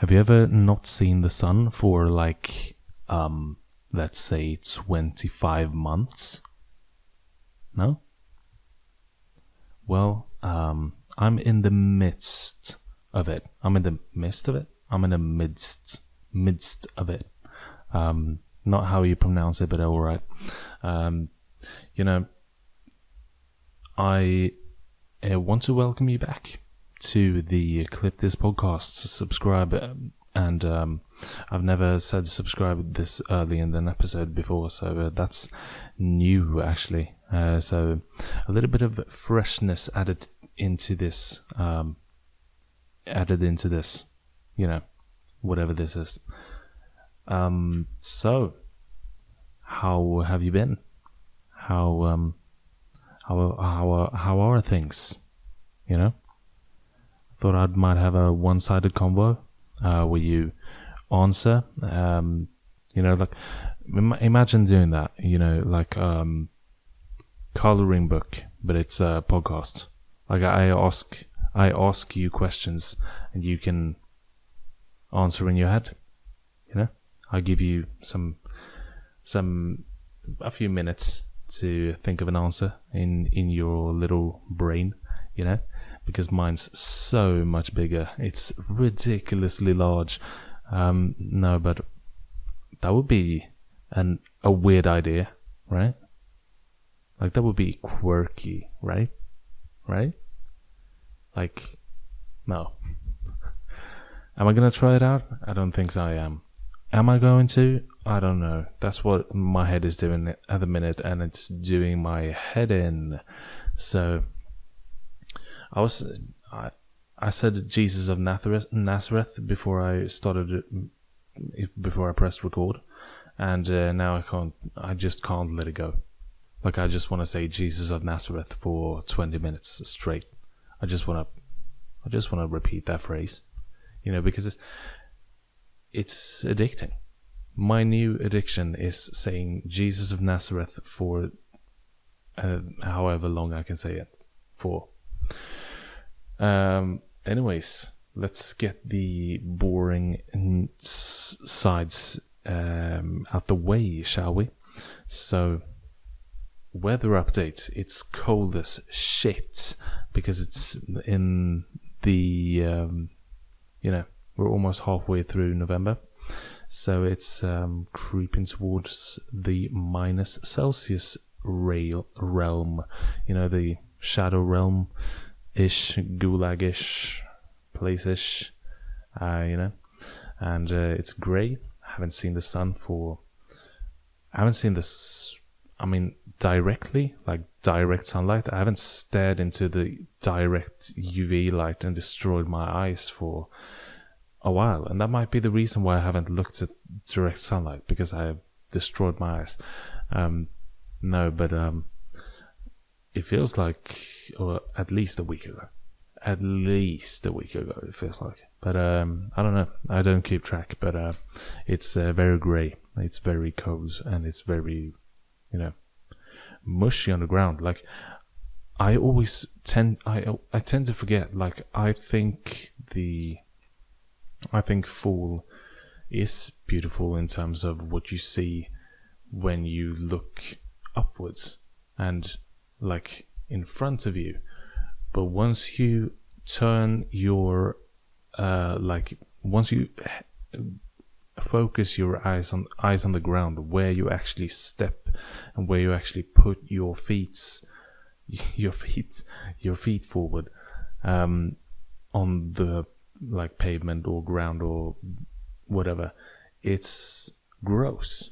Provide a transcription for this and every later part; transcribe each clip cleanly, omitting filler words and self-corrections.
Have you ever not seen the sun for like, let's say 25 months? No? Well, I'm in the midst of it. I'm in the midst of it? I'm in the midst of it. Not how you pronounce it, but alright. You know, I want to welcome you back to the Clip This Podcast. Subscribe, and I've never said subscribe this early in an episode before, so that's new actually. So a little bit of freshness added into this, you know, whatever this is. So how have you been? How are things? You know, thought I might have a one-sided convo where you answer. You know, like imagine doing that. You know, like coloring book, but it's a podcast. Like I ask you questions, and you can answer in your head. You know, I give you a few minutes to think of an answer in your little brain, you know, because mine's so much bigger. It's ridiculously large. No, but that would be a weird idea, right? Like that would be quirky, right? Right? Like, no. Am I gonna try it out? I don't think so. I am. Am I going to? I don't know. That's what my head is doing at the minute, and it's doing my head in. So I said Jesus of Nazareth before I pressed record, and now I just can't let it go. Like I just want to say Jesus of Nazareth for 20 minutes straight. I just want to repeat that phrase, you know, because it's addicting. My new addiction is saying Jesus of Nazareth for however long I can say it for. Anyways, let's get the boring sides out the way, shall we? So, weather update. It's cold as shit because it's in the, you know, we're almost halfway through November. So it's creeping towards the minus Celsius realm. You know, the shadow realm-ish, gulag-ish, place-ish, you know. And it's grey. I haven't seen the sun directly, like direct sunlight. I haven't stared into the direct UV light and destroyed my eyes for a while, and that might be the reason why I haven't looked at direct sunlight, because I have destroyed my eyes. No, but it feels like, or at least a week ago. It feels like. But I don't know. I don't keep track. But it's very grey. It's very cold, and it's very, you know, mushy on the ground. Like I tend to forget. Like I think fall is beautiful in terms of what you see when you look upwards and like in front of you. But once you turn your once you focus your eyes on the ground, where you actually step and where you actually put your feet forward on the like pavement or ground or whatever, it's gross.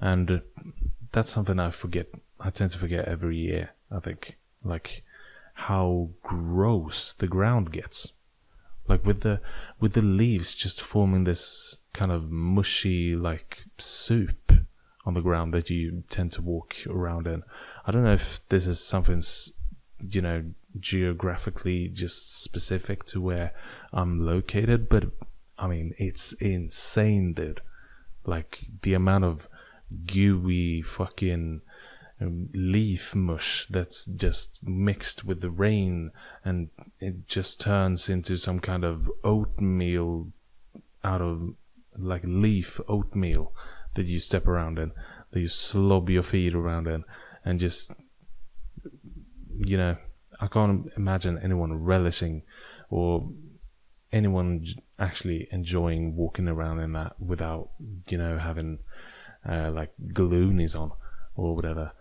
And that's something I tend to forget every year, I think, like how gross the ground gets, like with the leaves just forming this kind of mushy like soup on the ground that you tend to walk around in. I don't know if this is something, you know, geographically just specific to where I'm located, but I mean, it's insane, dude. Like the amount of gooey fucking leaf mush that's just mixed with the rain, and it just turns into some kind of oatmeal out of like leaf oatmeal that you step around in, that you slob your feet around in, and just, you know, I can't imagine anyone relishing or anyone actually enjoying walking around in that without, you know, having like galoonies on or whatever.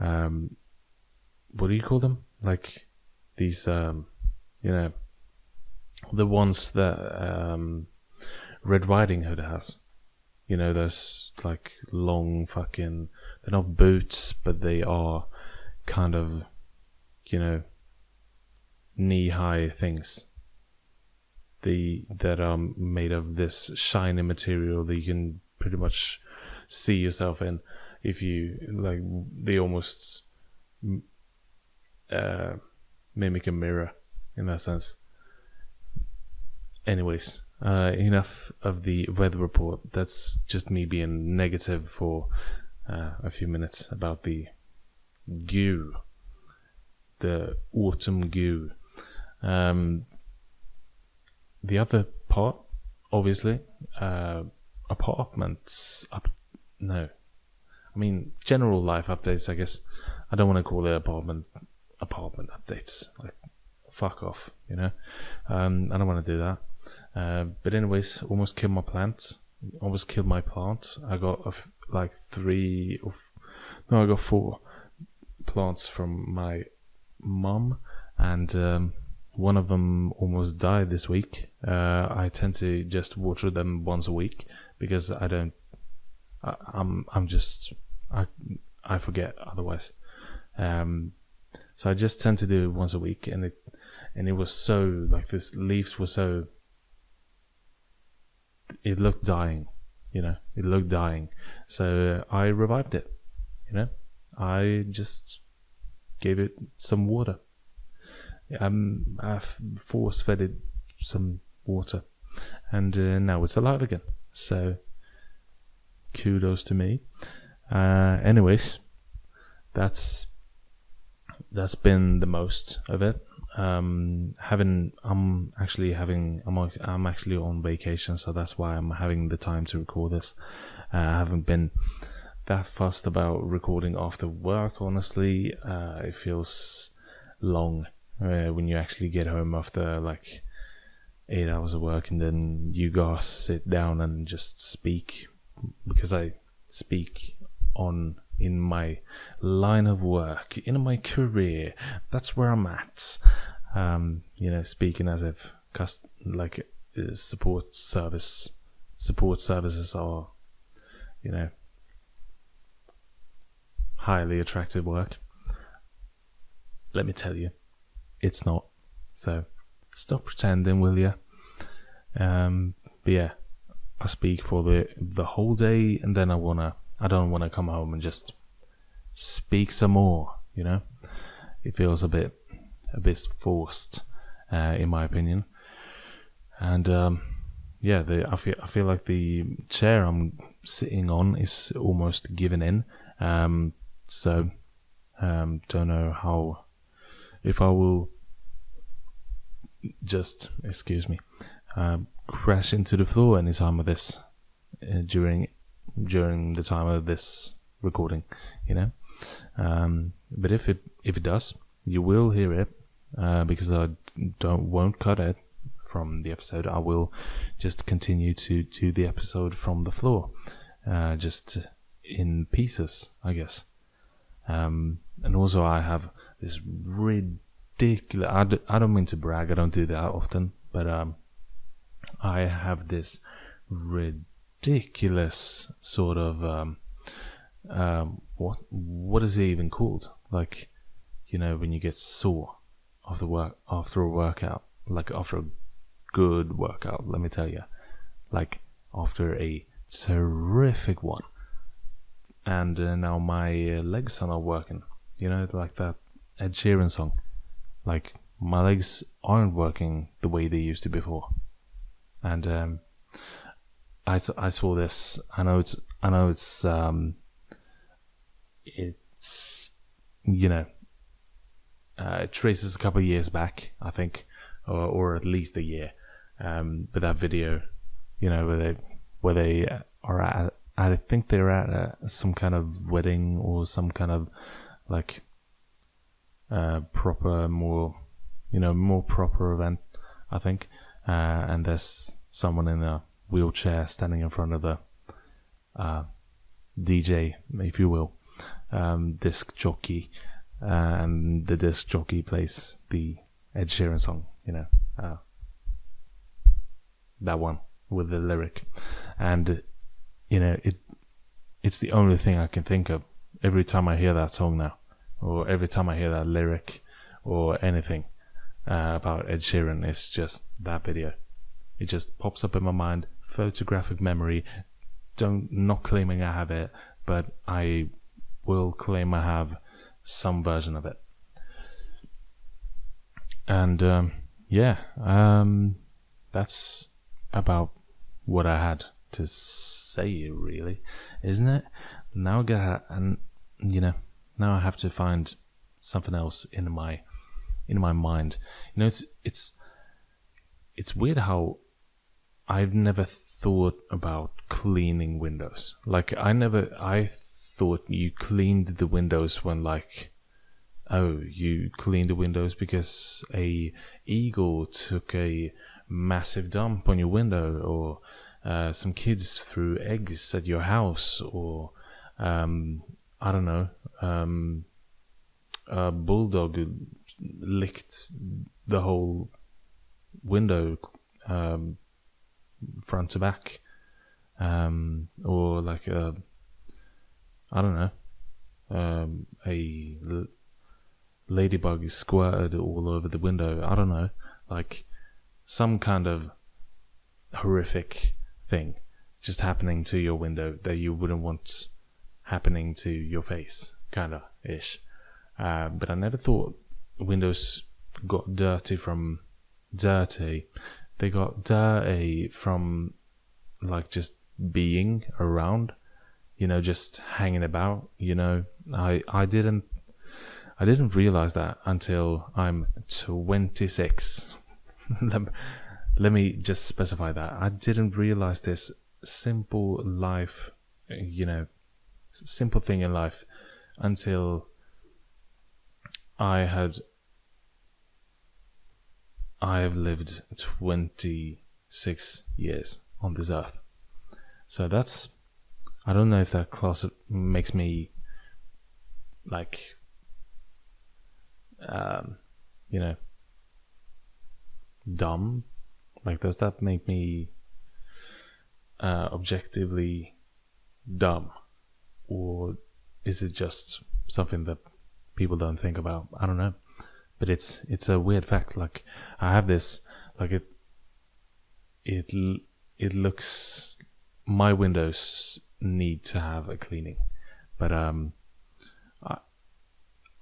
What do you call them? Like these, you know, the ones that Red Riding Hood has. You know, those like long fucking, they're not boots, but they are kind of, you know, knee-high things. That are made of this shiny material that you can pretty much see yourself in. If you, like, they almost mimic a mirror in that sense. Anyways, enough of the weather report. That's just me being negative for a few minutes about the goo, the autumn goo. The other part, obviously, apartments no, I mean general life updates, I guess. I don't want to call it apartment updates. Like, fuck off, you know. I don't want to do that. But anyways, almost killed my plant. Almost killed my plant. I got I got 4 plants from my mum, and one of them almost died this week. I tend to just water them once a week because I forget otherwise. So I just tend to do it once a week, and it was so, like, this leaves were so, it looked dying, you know, So I revived it, you know. I just gave it some water. I've force-fed it some water, and now it's alive again. So kudos to me. Anyways, that's been the most of it. I'm actually on vacation, so that's why I'm having the time to record this. I haven't been that fussed about recording after work, honestly. It feels long when you actually get home after like 8 hours of work, and then you guys sit down and just speak, because I speak in my line of work, in my career. That's where I'm at. You know, speaking as if support services are, you know, highly attractive work. Let me tell you, it's not. So stop pretending, will ya? But yeah, I speak for the whole day, and then I don't wanna come home and just speak some more. You know, it feels a bit forced, in my opinion. And yeah, I feel like the chair I'm sitting on is almost giving in. So don't know how, if I will just, excuse me, crash into the floor any time of this, during the time of this recording, you know. But if it does, you will hear it, because I won't cut it from the episode. I will just continue to do the episode from the floor, just in pieces, I guess. And also I have this ridiculous, I don't mean to brag, I don't do that often, but I have this ridiculous sort of what is it even called? Like, you know, when you get sore after a workout, like after a good workout, let me tell you, like after a terrific one, and now my legs are not working, you know, like that Ed Sheeran song. Like, my legs aren't working the way they used to before, and I saw this. I know it's you know, it traces a couple of years back, I think, or at least a year. But that video you know, where they are at. I think they're at some kind of wedding or some kind of like proper, more proper event, I think. And there's someone in a wheelchair standing in front of the DJ, if you will, disc jockey, and the disc jockey plays the Ed Sheeran song, that one with the lyric, and it's the only thing I can think of every time I hear that song now, or every time I hear that lyric, or anything about Ed Sheeran. It's just that video. It just pops up in my mind, photographic memory. Not claiming I have it, but I will claim I have some version of it. And that's about what I had to say, really, isn't it? Now now I have to find something else in my mind. It's weird how I've never thought about cleaning windows. Like I thought you cleaned the windows when you cleaned the windows because a eagle took a massive dump on your window, or some kids threw eggs at your house, or I don't know, a bulldog licked the whole window front to back, or like I don't know, a ladybug squirted all over the window. I don't know, like some kind of horrific thing just happening to your window that you wouldn't want happening to your face, kind of ish. But I never thought windows got dirty. They got dirty from like just being around, just hanging about. I didn't realize that until I'm 26. Let me just specify that. I didn't realize this simple thing in life until I have lived 26 years on this earth. So I don't know if that class makes me like, dumb. Like, does that make me objectively dumb? Or is it just something that people don't think about? I don't know. But it's a weird fact. Like, I have this, like, it looks, my windows need to have a cleaning, but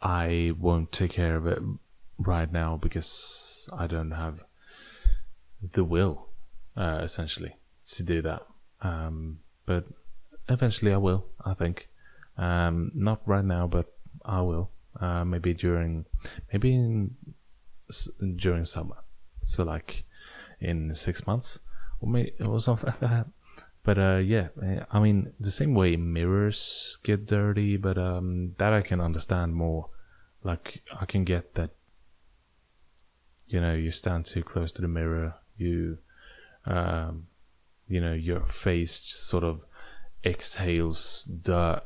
I won't take care of it right now because I don't have the will, essentially, to do that. But eventually I will, I think. Not right now, but I will. Maybe during summer. So like in 6 months or something like that. But yeah, I mean, the same way mirrors get dirty, but that I can understand more. Like, I can get that, you stand too close to the mirror, your face just sort of exhales dirt,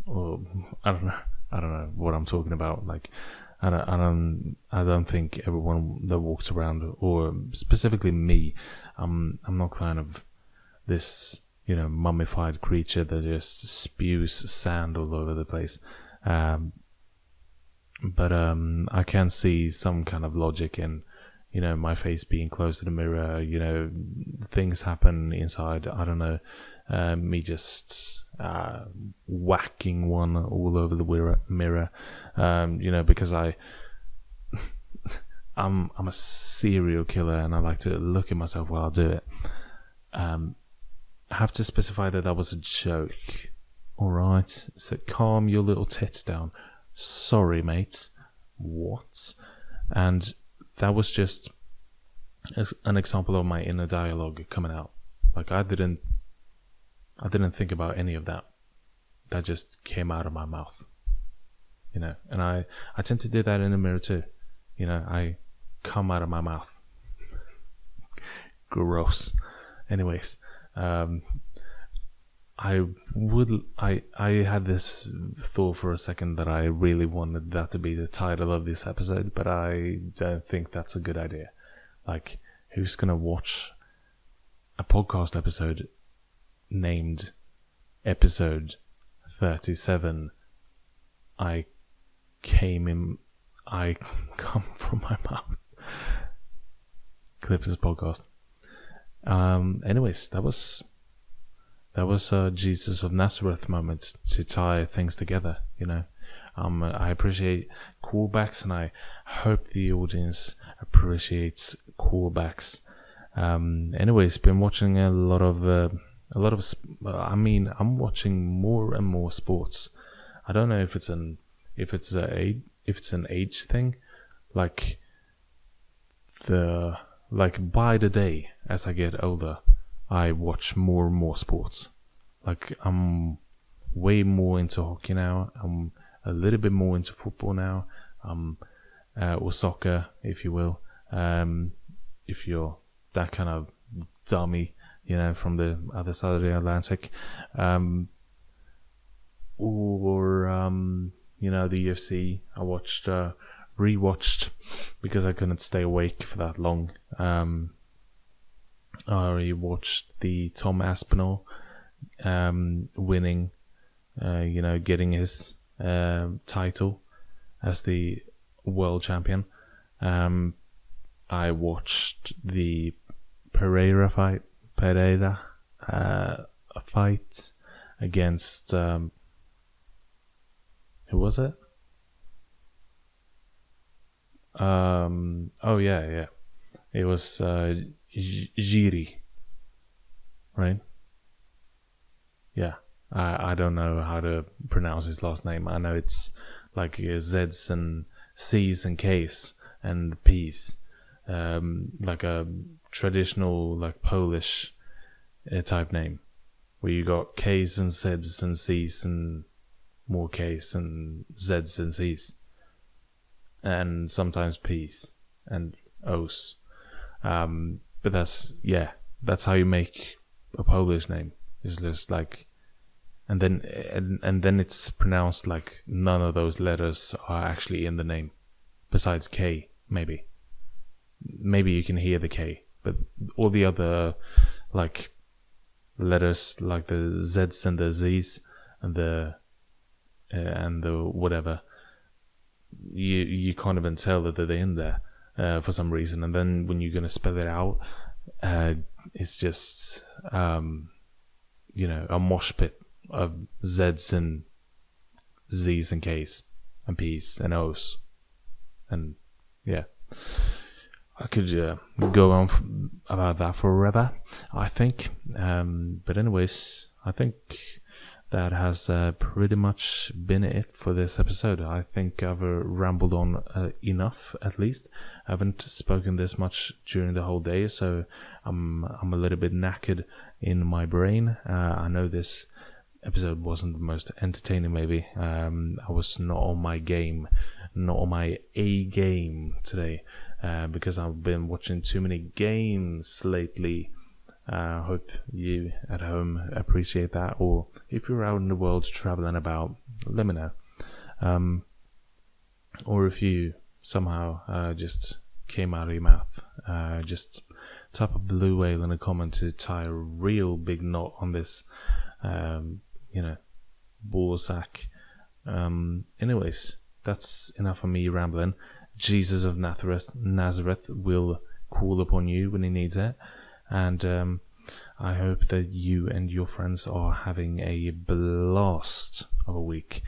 or I don't know what I'm talking about. Like, I don't think everyone that walks around, or specifically me, I'm not kind of this, mummified creature that just spews sand all over the place. But I can see some kind of logic in, my face being close to the mirror. Things happen inside. I don't know, me just whacking one all over the mirror. Because I'm a serial killer and I like to look at myself while I do it. I have to specify that was a joke. All right, so calm your little tits down. Sorry, mate. What? And that was just an example of my inner dialogue coming out. Like I didn't think about any of that. That just came out of my mouth. And I tend to do that in the mirror too. I come out of my mouth. Gross. Anyways, I had this thought for a second that I really wanted that to be the title of this episode, but I don't think that's a good idea. Like, who's gonna watch a podcast episode named Episode 37? I come from my mouth. Clips this podcast. Anyways, that was Jesus of Nazareth moment to tie things together. I appreciate callbacks, and I hope the audience appreciates callbacks. Anyways, been watching a lot of. I'm watching more and more sports. I don't know if it's an age thing, like by the day as I get older, I watch more and more sports. Like I'm way more into hockey now. I'm a little bit more into football now, or soccer, if you will. If you're that kind of dummy, from the other side of the Atlantic, the UFC. I rewatched because I couldn't stay awake for that long. I rewatched the Tom Aspinall winning, getting his title as the world champion. I watched the Pereira fight against who was it? It was Jiri, right? Yeah, I don't know how to pronounce his last name. I know it's like Z's and C's and K's and P's, like a traditional like Polish type name, where you got K's and Z's and C's and more K's and Z's and C's, and sometimes P's and O's. But that's how you make a Polish name. It's just like, and then it's pronounced like none of those letters are actually in the name, besides K. Maybe you can hear the K, but all the other like letters, like the Z's and the Z's and the whatever, you can't even tell that they're in there for some reason. And then when you're gonna spell it out, it's just a mosh pit of Z's and Z's and K's and P's and O's, and yeah. I could go on about that forever, I think. But anyways, I think that has pretty much been it for this episode. I think I've rambled on enough, at least. I haven't spoken this much during the whole day, so I'm a little bit knackered in my brain. I know this episode wasn't the most entertaining, maybe. I was not on my game, not on my A game today. Because I've been watching too many games lately. I hope you at home appreciate that, or if you're out in the world traveling about, let me know. Or if you somehow just came out of your mouth, just type a blue whale in a comment to tie a real big knot on this, ball sack. Anyways, that's enough of me rambling. Jesus of Nazareth will call upon you when he needs it, and I hope that you and your friends are having a blast of a week.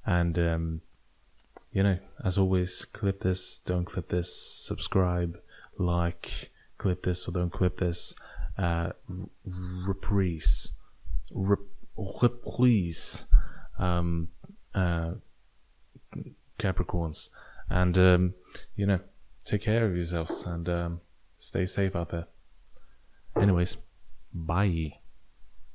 And as always, clip this, don't clip this, subscribe, like, clip this or don't clip this, reprise, Capricorns. And, take care of yourselves and stay safe out there. Anyways, Bye.